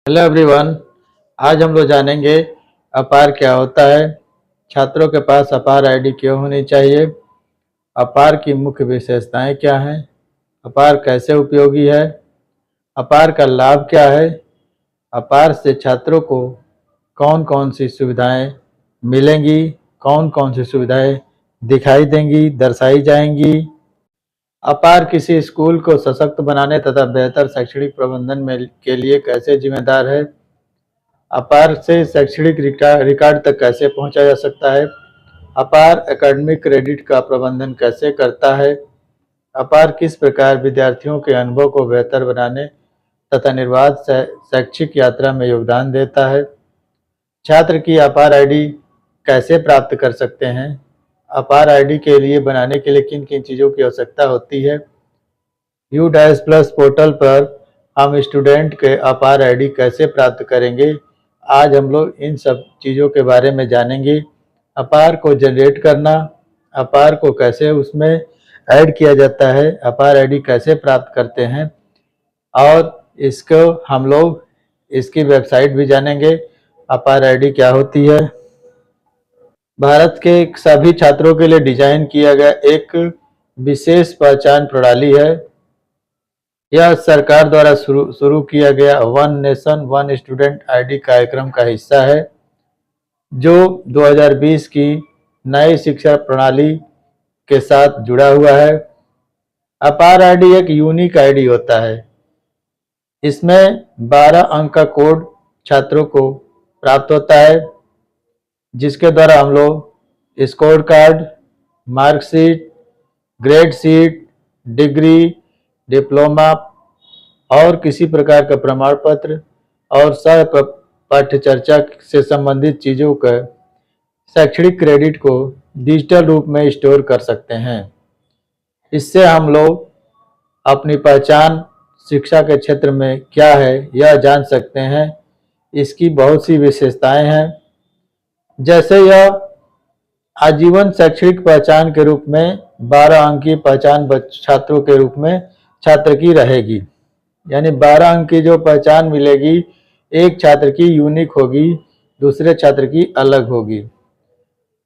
Hello everyone. आज हम लोग जानेंगे अपार क्या होता है, छात्रों के पास अपार आईडी क्यों होनी चाहिए, अपार की मुख्य विशेषताएं क्या हैं, अपार कैसे उपयोगी है, अपार का लाभ क्या है, अपार से छात्रों को कौन कौन सी सुविधाएं मिलेंगी, कौन कौन सी सुविधाएं दिखाई देंगी, दर्शाई जाएंगी। अपार किसी स्कूल को सशक्त बनाने तथा बेहतर शैक्षणिक प्रबंधन में के लिए कैसे जिम्मेदार है, अपार से शैक्षणिक रिकॉर्ड तक कैसे पहुंचा जा सकता है, अपार एकेडमिक क्रेडिट का प्रबंधन कैसे करता है, अपार किस प्रकार विद्यार्थियों के अनुभव को बेहतर बनाने तथा निर्बाध शैक्षिक यात्रा में योगदान देता है, छात्र की अपार आईडी कैसे प्राप्त कर सकते हैं, अपार आईडी के लिए बनाने के लिए किन किन चीज़ों की आवश्यकता होती है, U++ पोर्टल पर हम स्टूडेंट के अपार आईडी कैसे प्राप्त करेंगे। आज हम लोग इन सब चीज़ों के बारे में जानेंगे। अपार को जनरेट करना, अपार को कैसे उसमें ऐड किया जाता है, अपार आईडी कैसे प्राप्त करते हैं और इसको हम लोग इसकी वेबसाइट भी जानेंगे। अपार आईडी क्या होती है। भारत के सभी छात्रों के लिए डिजाइन किया गया एक विशेष पहचान प्रणाली है। यह सरकार द्वारा शुरू किया गया one nation one student ID कार्यक्रम का हिस्सा है, जो 2020 की नई शिक्षा प्रणाली के साथ जुड़ा हुआ है। अपार आईडी एक यूनिक आईडी होता है। इसमें 12 अंक का कोड छात्रों को प्राप्त होता है, जिसके द्वारा हम लोग score card, marksheet, grade sheet, degree, diploma और किसी प्रकार का प्रमाण पत्र और सह पाठ्य चर्चा से संबंधित चीज़ों का शैक्षणिक क्रेडिट को डिजिटल रूप में स्टोर कर सकते हैं। इससे हम लोग अपनी पहचान शिक्षा के क्षेत्र में क्या है यह जान सकते हैं। इसकी बहुत सी विशेषताएं हैं, जैसे यह आजीवन शैक्षणिक पहचान के रूप में 12 अंक की पहचान छात्रों के रूप में छात्र की रहेगी, यानी 12 अंक की जो पहचान मिलेगी एक छात्र की यूनिक होगी, दूसरे छात्र की अलग होगी।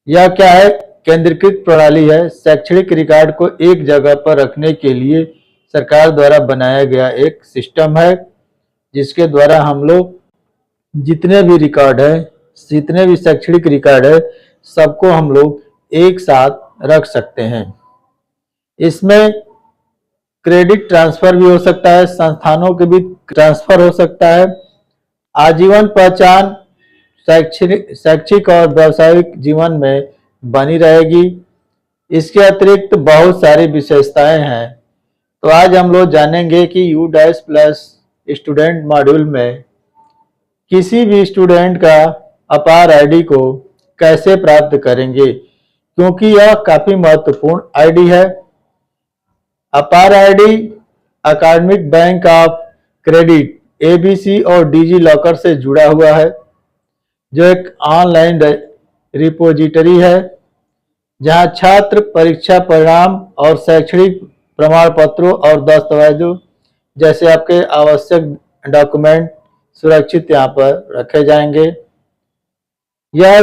यह क्या है, केंद्रीकृत प्रणाली है। शैक्षणिक रिकॉर्ड को एक जगह पर रखने के लिए सरकार द्वारा बनाया गया एक सिस्टम है, जिसके द्वारा हम लोग जितने भी रिकॉर्ड है, जितने भी शैक्षणिक रिकॉर्ड है, सबको हम लोग एक साथ रख सकते हैं। इसमें क्रेडिट ट्रांसफर भी हो सकता है, संस्थानों के भी ट्रांसफर हो सकता है। आजीवन पहचान शैक्षिक और व्यावसायिक जीवन में बनी रहेगी। इसके अतिरिक्त बहुत सारी विशेषताएं हैं। तो आज हम लोग जानेंगे कि U++ स्टूडेंट मॉड्यूल में किसी भी स्टूडेंट का अपार आईडी को कैसे प्राप्त करेंगे, क्योंकि यह काफी महत्वपूर्ण आईडी है। अपार आईडी अकादमिक बैंक ऑफ क्रेडिट ABC और डिजी लॉकर से जुड़ा हुआ है, जो एक ऑनलाइन रिपोजिटरी है, जहां छात्र परीक्षा परिणाम और शैक्षणिक प्रमाण पत्रों और दस्तावेजों जैसे आपके आवश्यक डॉक्यूमेंट सुरक्षित यहां पर रखे जाएंगे। यह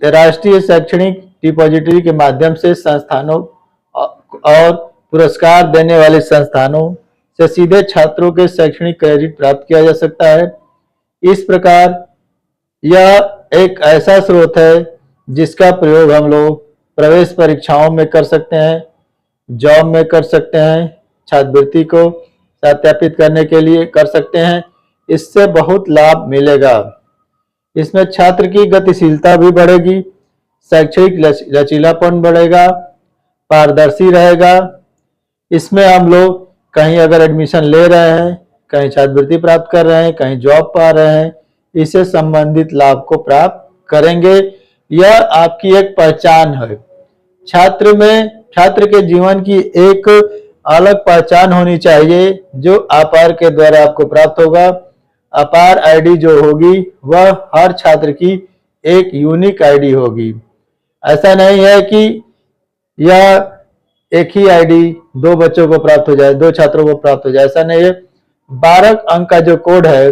राष्ट्रीय शैक्षणिक डिपॉजिटरी के माध्यम से संस्थानों और पुरस्कार देने वाले संस्थानों से सीधे छात्रों के शैक्षणिक क्रेडिट प्राप्त किया जा सकता है। इस प्रकार यह एक ऐसा स्रोत है जिसका प्रयोग हम लोग प्रवेश परीक्षाओं में कर सकते हैं, जॉब में कर सकते हैं, छात्रवृत्ति को सत्यापित करने के लिए कर सकते हैं। इससे बहुत लाभ मिलेगा। इसमें छात्र की गतिशीलता भी बढ़ेगी, शैक्षणिक लचीलापन बढ़ेगा, पारदर्शी रहेगा। इसमें हम लोग कहीं अगर एडमिशन ले रहे हैं, कहीं छात्रवृत्ति प्राप्त कर रहे हैं, कहीं जॉब पा रहे हैं, इससे संबंधित लाभ को प्राप्त करेंगे। यह आपकी एक पहचान है। छात्र के जीवन की एक अलग पहचान होनी चाहिए, जो अपार के द्वारा आपको प्राप्त होगा। अपार आईडी जो होगी वह हर छात्र की एक यूनिक आईडी होगी। ऐसा नहीं है कि यह एक ही आईडी दो बच्चों को प्राप्त हो जाए, दो छात्रों को प्राप्त हो जाए, ऐसा नहीं है। 12 अंक का जो कोड है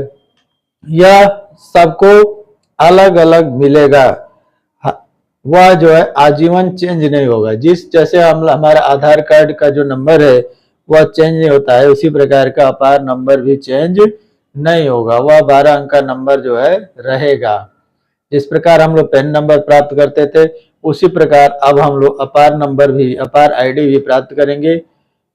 यह सबको अलग अलग मिलेगा। वह जो है आजीवन चेंज नहीं होगा। जिस जैसे हम हमारा आधार कार्ड का जो नंबर है वह चेंज नहीं होता है, उसी प्रकार का अपार नंबर भी चेंज नहीं होगा, वह 12 अंक का नंबर जो है रहेगा। जिस प्रकार हम लोग पैन नंबर प्राप्त करते थे उसी प्रकार अब हम लोग अपार नंबर भी, अपार आईडी भी प्राप्त करेंगे।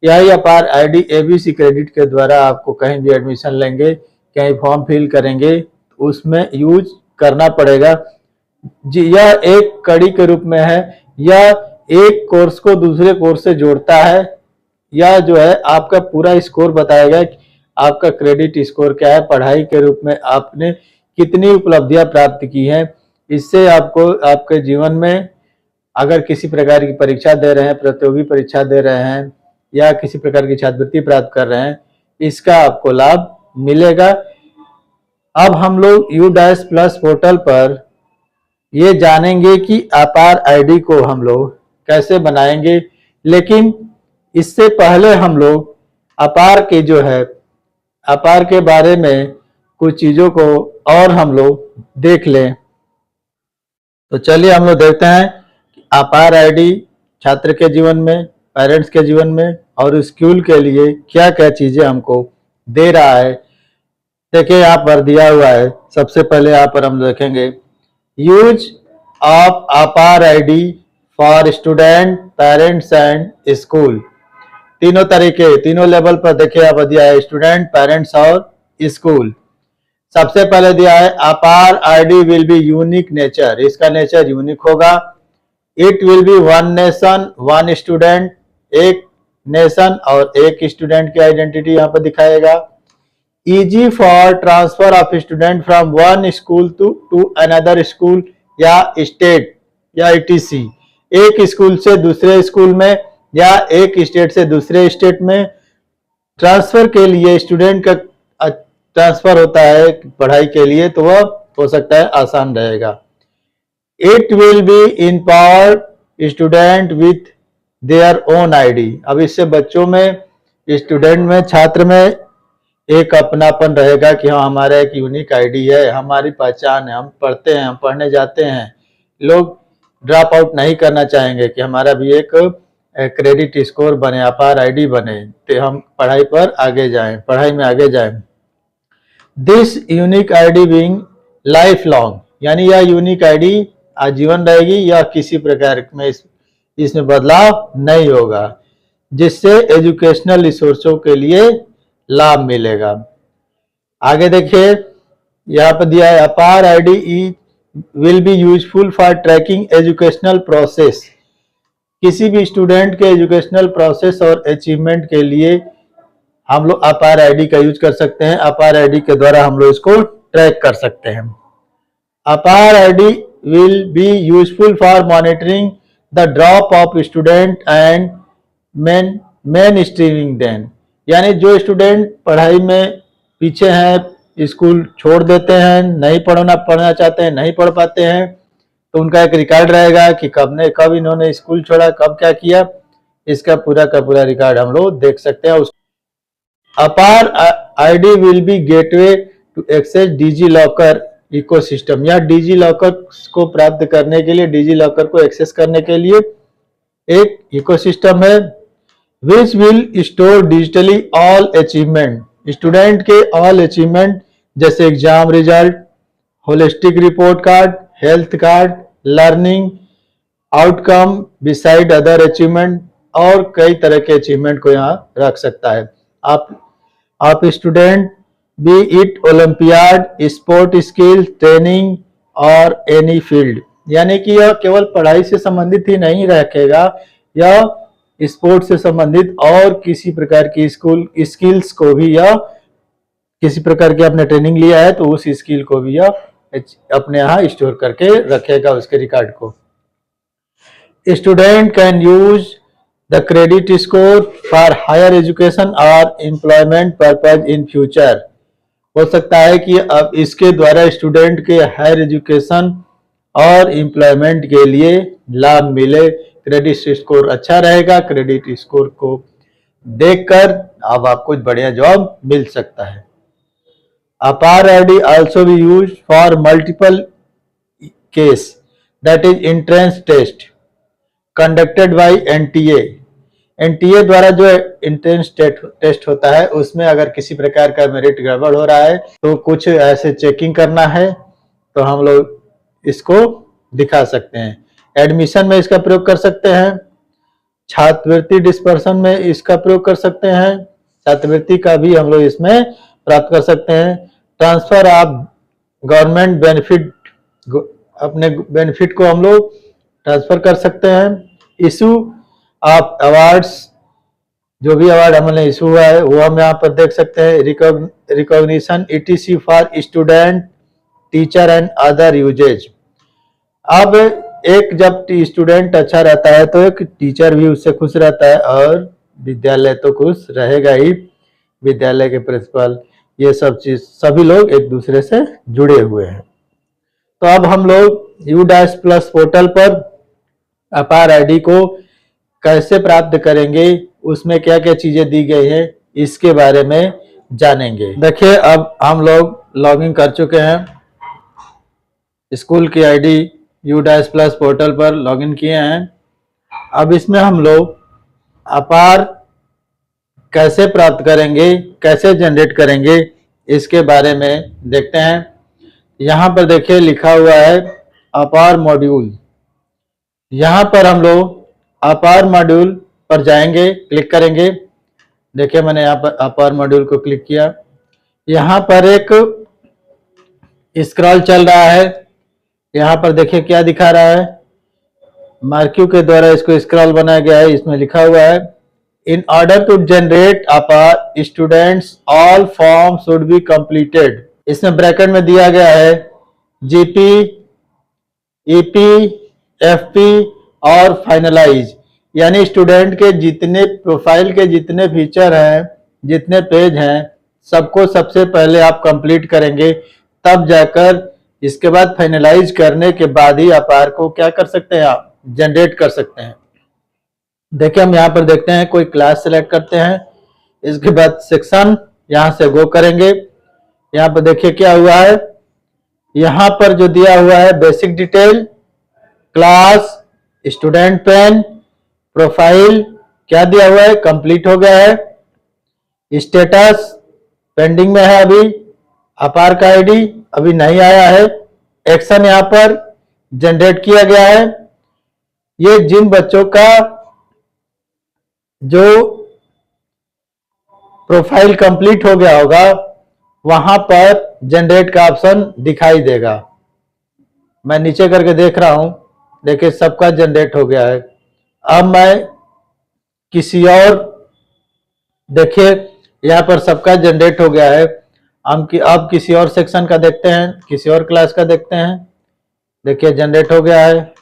यही अपार आईडी एबीसी क्रेडिट के द्वारा आपको कहीं भी एडमिशन लेंगे, कहीं फॉर्म फिल करेंगे तो उसमें यूज करना पड़ेगा। जी, यह एक कड़ी के रूप में है, यह एक कोर्स को दूसरे कोर्स से जोड़ता है। यह जो है आपका पूरा स्कोर बताएगा कि आपका क्रेडिट स्कोर क्या है, पढ़ाई के रूप में आपने कितनी उपलब्धियां प्राप्त की हैं। इससे आपको आपके जीवन में अगर किसी प्रकार की परीक्षा दे रहे हैं, प्रतियोगी परीक्षा दे रहे हैं या किसी प्रकार की छात्रवृत्ति प्राप्त कर रहे हैं, इसका आपको लाभ मिलेगा। अब हम लोग U-Plus पोर्टल पर ये जानेंगे कि अपार आईडी को हम लोग कैसे बनाएंगे, लेकिन इससे पहले हम लोग अपार के जो है अपार के बारे में कुछ चीजों को और हम लोग देख लें। तो चलिए हम लोग देखते हैं कि अपार आईडी छात्र के जीवन में, पेरेंट्स के जीवन में और स्कूल के लिए क्या क्या चीजें हमको दे रहा है। देखिए यहाँ पर दिया हुआ है, सबसे पहले यहाँ पर हम देखेंगे यूज ऑफ अपार ID for student, parents and school. तीनों तरीके, तीनों लेवल पर देखिए यहाँ पर दिया है, स्टूडेंट, पेरेंट्स और स्कूल। सबसे पहले दिया है APAR ID will be unique nature, इसका नेचर यूनिक होगा। It will be one nation one student, एक नेशन और एक स्टूडेंट की आइडेंटिटी यहाँ पर दिखाएगा। Easy for transfer of student from one school to another school या स्टेट या ईटीसी, एक स्कूल से दूसरे स्कूल में या एक स्टेट से दूसरे स्टेट में ट्रांसफर के लिए स्टूडेंट का ट्रांसफर होता है पढ़ाई के लिए, तो वह हो सकता है आसान रहेगा। It will B empower student with their own ID, अब इससे बच्चों में, स्टूडेंट में, छात्र में एक अपनापन रहेगा कि हाँ हमारा एक यूनिक आईडी है, हमारी पहचान है, हम पढ़ते हैं, हम पढ़ने जाते हैं। लोग ड्रॉप आउट नहीं करना चाहेंगे कि हमारा भी एक क्रेडिट स्कोर बने, अपार आईडी बने, तो हम पढ़ाई पर आगे जाएं, पढ़ाई में आगे जाएं। This unique ID being life long, यानी यह यूनिक आईडी आजीवन रहेगी या किसी प्रकार में इसमें बदलाव नहीं होगा, जिससे एजुकेशनल रिसोर्सों के लिए लाभ मिलेगा। आगे देखिए यहाँ पर दिया है APAR ID will be useful for tracking educational process, किसी भी स्टूडेंट के एजुकेशनल प्रोसेस और अचीवमेंट के लिए हम लोग अपार आईडी का यूज कर सकते हैं। अपार आईडी के द्वारा हम लोग इसको ट्रैक कर सकते हैं। APAR ID will be useful for monitoring the drop off student and mainstreaming then, यानी जो स्टूडेंट पढ़ाई में पीछे हैं, स्कूल छोड़ देते हैं, नहीं पढ़ना चाहते हैं, नहीं पढ़ पाते हैं, तो उनका एक रिकॉर्ड रहेगा कि कब इन्होंने स्कूल छोड़ा, कब क्या किया, इसका पूरा का पूरा रिकॉर्ड हम लोग देख सकते हैं। APAR ID will be gateway to access DigiLocker ecosystem, या डिजी लॉकर को प्राप्त करने के लिए, डिजी लॉकर को एक्सेस करने के लिए एक इकोसिस्टम है। Which will store digitally all achievement, student के ऑल अचीवमेंट जैसे exam result, holistic report card, health card, learning outcome beside other achievement, और कई तरह के अचीवमेंट को यहाँ रख सकता है। आप student B it olympiad, sport skill, training और एनी फील्ड, यानी कि यह केवल पढ़ाई से संबंधित ही नहीं रखेगा, यह स्पोर्ट्स से संबंधित और किसी प्रकार की स्कूल स्किल्स को भी, या किसी प्रकार की आपने ट्रेनिंग लिया है तो उस स्किल को भी यह अपने यहाँ स्टोर करके रखेगा, उसके रिकॉर्ड को। Student can use the credit score for higher education और एम्प्लॉयमेंट पर्पज इन फ्यूचर, हो सकता है कि अब इसके द्वारा स्टूडेंट के हायर एजुकेशन और एम्प्लॉयमेंट के लिए लाभ मिले। क्रेडिट स्कोर अच्छा रहेगा, क्रेडिट स्कोर को देखकर अब आपको बढ़िया जॉब मिल सकता है। APAR ID also be used for multiple case, that is entrance test conducted by NTA. NTA द्वारा जो एंट्रेंस टेस्ट होता है उसमें अगर किसी प्रकार का मेरिट गड़बड़ हो रहा है तो कुछ ऐसे चेकिंग करना है तो हम लोग इसको दिखा सकते हैं। एडमिशन में इसका प्रयोग कर सकते हैं, छात्रवृत्ति डिस्पर्सन में इसका प्रयोग कर सकते हैं, छात्रवृत्ति का भी हम लोग इसमें प्राप्त कर सकते हैं। ट्रांसफर ऑफ गवर्नमेंट बेनिफिट, अपने बेनिफिट को हम लोग ट्रांसफर कर सकते हैं। इशू ऑफ अवार्ड्स, जो भी अवार्ड हमने इशू हुआ है वो हम यहाँ पर देख सकते हैं। Recognition ETC for student, teacher and other usages. अब एक जब स्टूडेंट अच्छा रहता है तो एक टीचर भी उससे खुश रहता है और विद्यालय तो खुश रहेगा ही, विद्यालय के प्रिंसिपल, ये सब चीज सभी लोग एक दूसरे से जुड़े हुए हैं। तो अब हम लोग U-Plus पोर्टल पर APAR ID को कैसे प्राप्त करेंगे, उसमें क्या क्या चीजें दी गई है इसके बारे में जानेंगे। देखिए अब हम लोग लॉगिन कर चुके हैं, स्कूल की आईडी U-Plus पोर्टल पर लॉगिन किए हैं। अब इसमें हम लोग APAR कैसे प्राप्त करेंगे, कैसे जनरेट करेंगे, इसके बारे में देखते हैं। यहाँ पर देखिए लिखा हुआ है APAR मॉड्यूल। यहाँ पर हम लोग APAR मॉड्यूल पर जाएंगे, क्लिक करेंगे। देखिए मैंने यहाँ पर APAR मॉड्यूल को क्लिक किया। यहाँ पर एक स्क्रॉल चल रहा है, यहाँ पर देखिए क्या दिखा रहा है, मार्क्यू के द्वारा इसको स्क्रॉल बनाया गया है। इसमें लिखा हुआ है in order to generate APAR students all form should be completed. इसमें ब्रैकेट में दिया गया है GP, EP, FP और फाइनलाइज, यानी स्टूडेंट के जितने प्रोफाइल के जितने फीचर हैं, जितने पेज हैं, सबको सबसे पहले आप कंप्लीट करेंगे, तब जाकर इसके बाद फाइनलाइज करने के बाद ही APAR को क्या कर सकते हैं, आप जनरेट कर सकते हैं। देखिए हम यहाँ पर देखते हैं, कोई क्लास सेलेक्ट करते हैं, इसके बाद सेक्शन यहाँ से गो करेंगे। यहाँ पर देखिए क्या हुआ है, यहाँ पर जो दिया हुआ है basic detail, class, student PEN, profile क्या दिया हुआ है, कंप्लीट हो गया है। स्टेटस पेंडिंग में है, अभी APAR का आईडी अभी नहीं आया है। एक्शन यहाँ पर जनरेट किया गया है। ये जिन बच्चों का जो प्रोफाइल कंप्लीट हो गया होगा वहां पर जनरेट का ऑप्शन दिखाई देगा। मैं नीचे करके देख रहा हूं, देखिए सबका जनरेट हो गया है। अब मैं किसी और, देखिए यहाँ पर सबका जनरेट हो गया है। अब किसी और सेक्शन का देखते हैं, किसी और क्लास का देखते हैं। देखिए जनरेट हो गया है,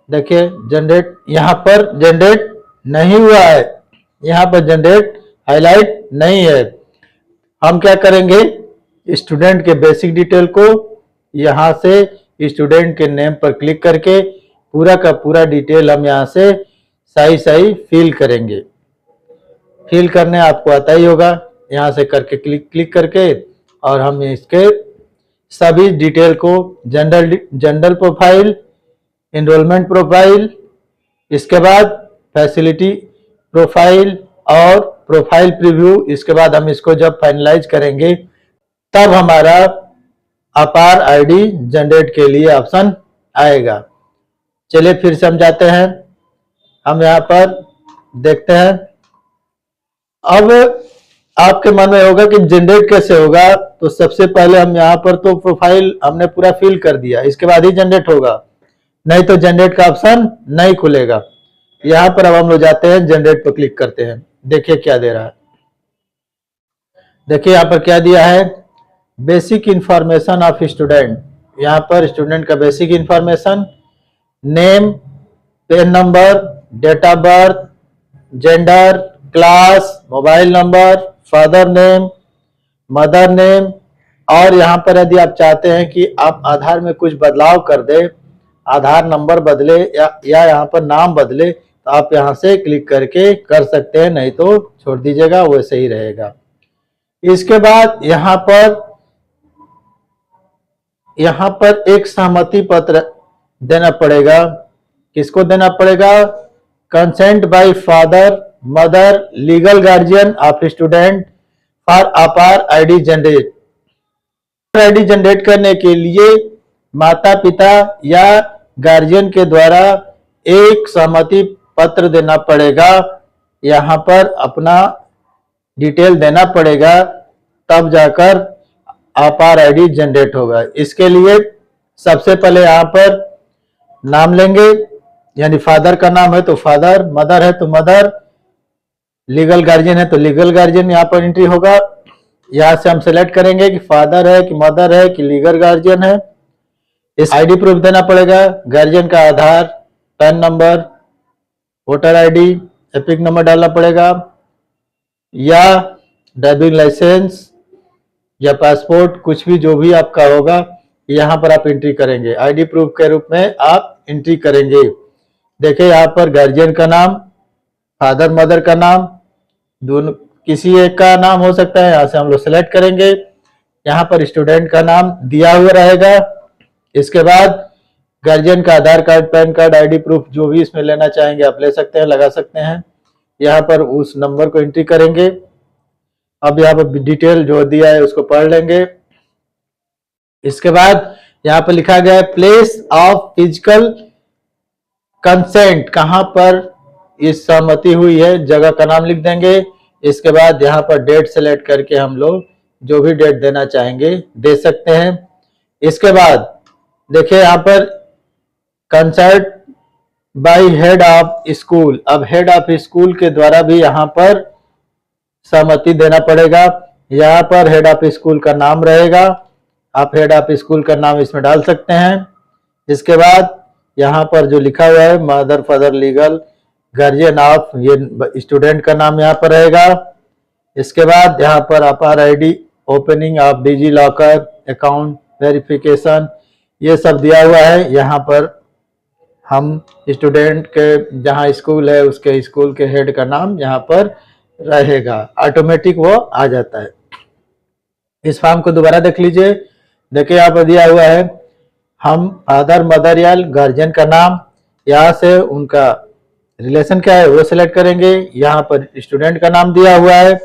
देखिए जनरेट, यहाँ पर जनरेट नहीं हुआ है, यहाँ पर जनरेट हाईलाइट नहीं है। हम क्या करेंगे, स्टूडेंट के बेसिक डिटेल को यहाँ से स्टूडेंट के नेम पर क्लिक करके पूरा का पूरा डिटेल हम यहाँ से सही फिल करेंगे। फिल करने आपको आता ही होगा, यहाँ से करके क्लिक करके, और हम इसके सभी डिटेल को जनरल प्रोफाइल, एनरोलमेंट प्रोफाइल, इसके बाद फैसिलिटी प्रोफाइल और प्रोफाइल प्रीव्यू, इसके बाद हम इसको जब फाइनलाइज करेंगे तब हमारा APAR ID जनरेट के लिए ऑप्शन आएगा। चलिए फिर समझाते हैं। हम यहाँ पर देखते हैं। अब आपके मन में होगा कि जनरेट कैसे होगा, तो सबसे पहले हम यहाँ पर तो प्रोफाइल हमने पूरा फिल कर दिया, इसके बाद ही जनरेट होगा, नहीं तो जनरेट का ऑप्शन नहीं खुलेगा। यहाँ पर अब हम लोग जाते हैं, जनरेट पर क्लिक करते हैं। देखिए क्या दे रहा है, देखिए यहाँ पर क्या दिया है, बेसिक इंफॉर्मेशन ऑफ स्टूडेंट। यहाँ पर स्टूडेंट का basic information, name, PEN number, date of birth, gender, class, mobile number, father name, mother name, और यहाँ पर यदि आप चाहते हैं कि आप आधार में कुछ बदलाव कर दे, आधार नंबर बदले या यहाँ पर नाम बदले, तो आप यहाँ से क्लिक करके कर सकते हैं, नहीं तो छोड़ दीजिएगा, वैसे ही रहेगा। इसके बाद यहाँ पर एक सहमति पत्र देना पड़ेगा। किसको देना पड़ेगा? Consent bye father, mother, legal guardian of student for अपार आईडी जनरेट। आईडी जनरेट करने के लिए माता पिता या गार्जियन के द्वारा एक सहमति पत्र देना पड़ेगा। यहाँ पर अपना डिटेल देना पड़ेगा, तब जाकर अपार आईडी जनरेट होगा। इसके लिए सबसे पहले यहाँ पर नाम लेंगे, यानी फादर का नाम है तो फादर, मदर है तो मदर, लीगल गार्जियन है तो लीगल गार्जियन यहाँ पर एंट्री होगा। यहाँ से हम सेलेक्ट करेंगे कि फादर है कि मदर है कि लीगल गार्जियन है। इस आईडी प्रूफ देना पड़ेगा, गार्जियन का Aadhaar, PAN number, voter ID, EPIC number डालना पड़ेगा, या ड्राइविंग लाइसेंस या पासपोर्ट, कुछ भी जो भी आपका होगा यहाँ पर आप एंट्री करेंगे, आईडी प्रूफ के रूप में आप एंट्री करेंगे। देखिए यहाँ पर गार्जियन का नाम, फादर मदर का नाम, दोनों किसी एक का नाम हो सकता है, यहाँ से हम लोग सेलेक्ट करेंगे। यहाँ पर स्टूडेंट का नाम दिया हुआ रहेगा। इसके बाद गार्जियन का Aadhaar card, PAN card, ID proof जो भी इसमें लेना चाहेंगे आप ले सकते हैं, लगा सकते हैं। यहाँ पर उस नंबर को एंट्री करेंगे। अब यहाँ पर डिटेल जो दिया है उसको पढ़ लेंगे। इसके बाद यहाँ पर लिखा गया है प्लेस ऑफ फिजिकल कंसेंट, कहां पर इस सहमति हुई है, जगह का नाम लिख देंगे। इसके बाद यहाँ पर डेट सेलेक्ट करके हम लोग जो भी डेट देना चाहेंगे दे सकते हैं। इसके बाद देखिए यहाँ पर concert bye head of school, अब हेड ऑफ स्कूल के द्वारा भी यहाँ पर सहमति देना पड़ेगा। यहाँ पर हेड ऑफ स्कूल का नाम रहेगा, आप हेड ऑफ स्कूल का नाम इसमें डाल सकते हैं। इसके बाद यहाँ पर जो लिखा हुआ है mother father legal guardian of, ये स्टूडेंट का नाम यहाँ पर रहेगा। इसके बाद यहाँ पर APAR ID, opening of DigiLocker account, verification, ये सब दिया हुआ है। यहाँ पर हम स्टूडेंट के जहाँ स्कूल है उसके स्कूल के हेड का नाम यहाँ पर रहेगा, ऑटोमेटिक वो आ जाता है। इस फॉर्म को दोबारा देख लीजिए। देखिए यहाँ पर दिया हुआ है हम फादर मदर या गार्जियन का नाम, यहाँ से उनका रिलेशन क्या है वो सिलेक्ट करेंगे। यहाँ पर स्टूडेंट का नाम दिया हुआ है।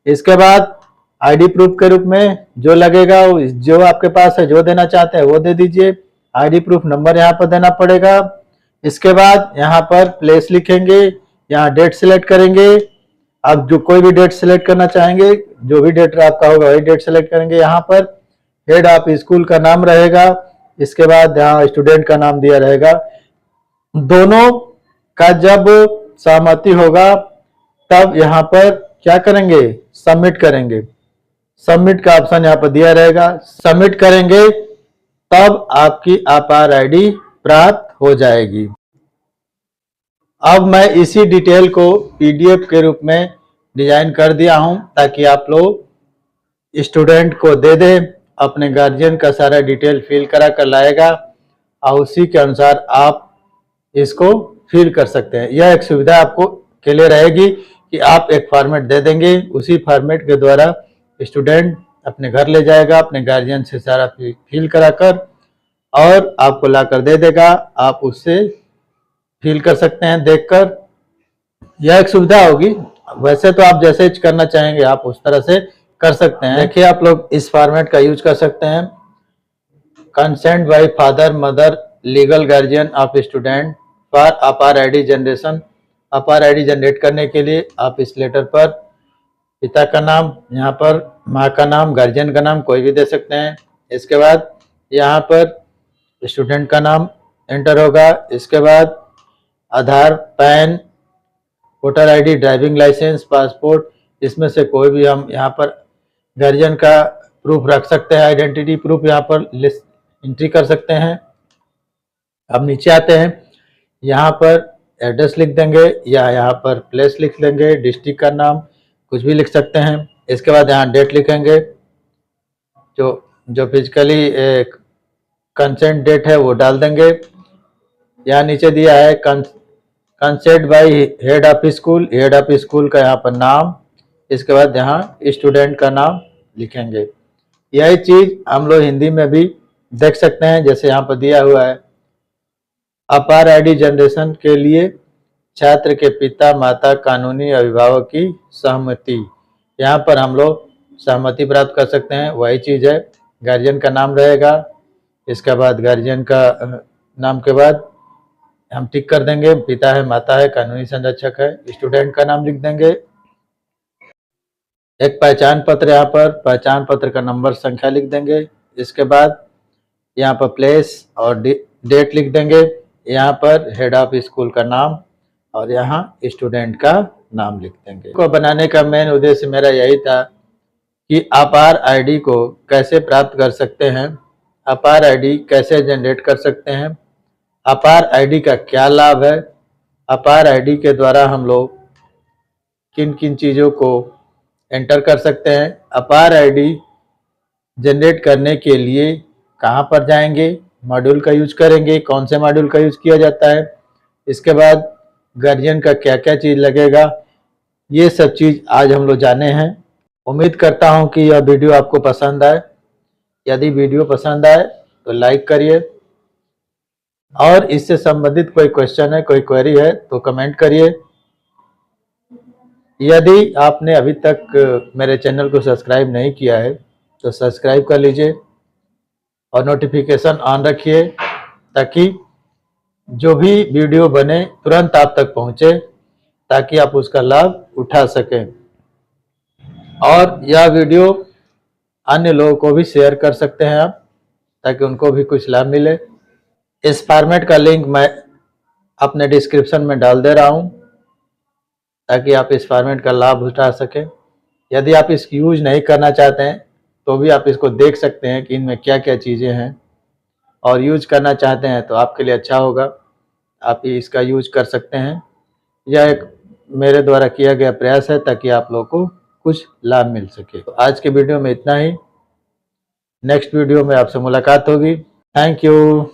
इसके बाद आईडी प्रूफ के रूप में जो लगेगा, जो आपके पास है, जो देना चाहते हैं वो दे दीजिए। आईडी प्रूफ नंबर यहाँ पर देना पड़ेगा। इसके बाद यहाँ पर प्लेस लिखेंगे, यहाँ डेट सिलेक्ट करेंगे। आप जो कोई भी डेट सिलेक्ट करना चाहेंगे, जो भी डेट आपका होगा वही डेट सिलेक्ट करेंगे। यहाँ पर हेड ऑफ स्कूल का नाम रहेगा। इसके बाद यहाँ स्टूडेंट का नाम दिया रहेगा। दोनों का जब सहमति होगा तब यहाँ पर क्या करेंगे, सबमिट करेंगे। सबमिट का ऑप्शन यहाँ पर दिया रहेगा, सबमिट करेंगे तब आपकी अपार आईडी प्राप्त हो जाएगी। अब मैं इसी डिटेल को पीडीएफ के रूप में डिजाइन कर दिया हूं ताकि आप लोग स्टूडेंट को दे दें, अपने गार्जियन का सारा डिटेल फिल करा कर लाएगा और उसी के अनुसार आप इसको फिल कर सकते हैं। यह एक सुविधा आपको के लिए रहेगी कि आप एक फॉर्मेट दे देंगे, उसी फॉर्मेट के द्वारा स्टूडेंट अपने घर ले जाएगा, अपने गार्जियन से सारा फिल कराकर और आपको लाकर दे देगा। आप उससे फिल कर सकते हैं देखकर, यह एक सुविधा होगी। वैसे तो आप जैसे करना चाहेंगे आप उस तरह से कर सकते हैं। देखिए आप लोग इस फॉर्मेट का यूज कर सकते हैं, consent bye father mother legal guardian of student for अपार आईडी जनरेशन। अपार आईडी जनरेट करने के लिए आप इस लेटर पर पिता का नाम, यहाँ पर माँ का नाम, गार्जियन का नाम कोई भी दे सकते हैं। इसके बाद यहाँ पर स्टूडेंट का नाम एंटर होगा। इसके बाद Aadhaar, PAN, voter ID, driving licence, passport, इसमें से कोई भी हम यहाँ पर गार्जियन का प्रूफ रख सकते हैं। आइडेंटिटी प्रूफ यहाँ पर एंट्री कर सकते हैं। अब नीचे आते हैं, यहाँ पर एड्रेस लिख देंगे या यहाँ पर प्लेस लिख देंगे, डिस्ट्रिक्ट का नाम कुछ भी लिख सकते हैं। इसके बाद यहाँ डेट लिखेंगे, जो फिजिकली कंसेंट डेट है वो डाल देंगे। यहाँ नीचे दिया है consent bye head of school, head of school का यहाँ पर नाम। इसके बाद यहाँ स्टूडेंट का नाम लिखेंगे। यही चीज हम लोग हिंदी में भी देख सकते हैं, जैसे यहाँ पर दिया हुआ है, अपार आईडी जनरेशन के लिए छात्र के पिता माता कानूनी अभिभावक की सहमति। यहाँ पर हम लोग सहमति प्राप्त कर सकते हैं। वही चीज है, गार्जियन का नाम रहेगा, इसके बाद गार्जियन का नाम के बाद हम टिक कर देंगे, पिता है माता है कानूनी संरक्षक है। स्टूडेंट का नाम लिख देंगे। एक पहचान पत्र, यहाँ पर पहचान पत्र का नंबर संख्या लिख देंगे। इसके बाद यहाँ पर प्लेस और डेट लिख देंगे। यहाँ पर हेड ऑफ स्कूल का नाम और यहाँ स्टूडेंट का नाम लिख देंगे। को बनाने का मेन उद्देश्य मेरा यही था कि अपार आईडी को कैसे प्राप्त कर सकते हैं, अपार आईडी कैसे जनरेट कर सकते हैं, अपार आईडी का क्या लाभ है, अपार आईडी के द्वारा हम लोग किन किन चीज़ों को एंटर कर सकते हैं, अपार आईडी जनरेट करने के लिए कहाँ पर जाएंगे, मॉड्यूल का यूज करेंगे, कौन से मॉड्यूल का यूज किया जाता है, इसके बाद गार्जियन का क्या क्या चीज़ लगेगा, ये सब चीज़ आज हम लोग जाने हैं। उम्मीद करता हूँ कि यह वीडियो आपको पसंद आए। यदि वीडियो पसंद आए तो लाइक करिए, और इससे संबंधित कोई क्वेश्चन है, कोई क्वेरी है तो कमेंट करिए। यदि आपने अभी तक मेरे चैनल को सब्सक्राइब नहीं किया है तो सब्सक्राइब कर लीजिए और नोटिफिकेशन ऑन रखिए, ताकि जो भी वीडियो बने तुरंत आप तक पहुंचे, ताकि आप उसका लाभ उठा सकें। और यह वीडियो अन्य लोगों को भी शेयर कर सकते हैं आप, ताकि उनको भी कुछ लाभ मिले। इस फॉर्मेट का लिंक मैं अपने डिस्क्रिप्शन में डाल दे रहा हूं, ताकि आप इस फॉर्मेट का लाभ उठा सकें। यदि आप इसकी यूज नहीं करना चाहते हैं तो भी आप इसको देख सकते हैं कि इनमें क्या क्या चीज़ें हैं, और यूज करना चाहते हैं तो आपके लिए अच्छा होगा, आप इसका यूज कर सकते हैं। यह एक मेरे द्वारा किया गया प्रयास है ताकि आप लोगों को कुछ लाभ मिल सके। तो आज के वीडियो में इतना ही। नेक्स्ट वीडियो में आपसे मुलाकात होगी। Thank you.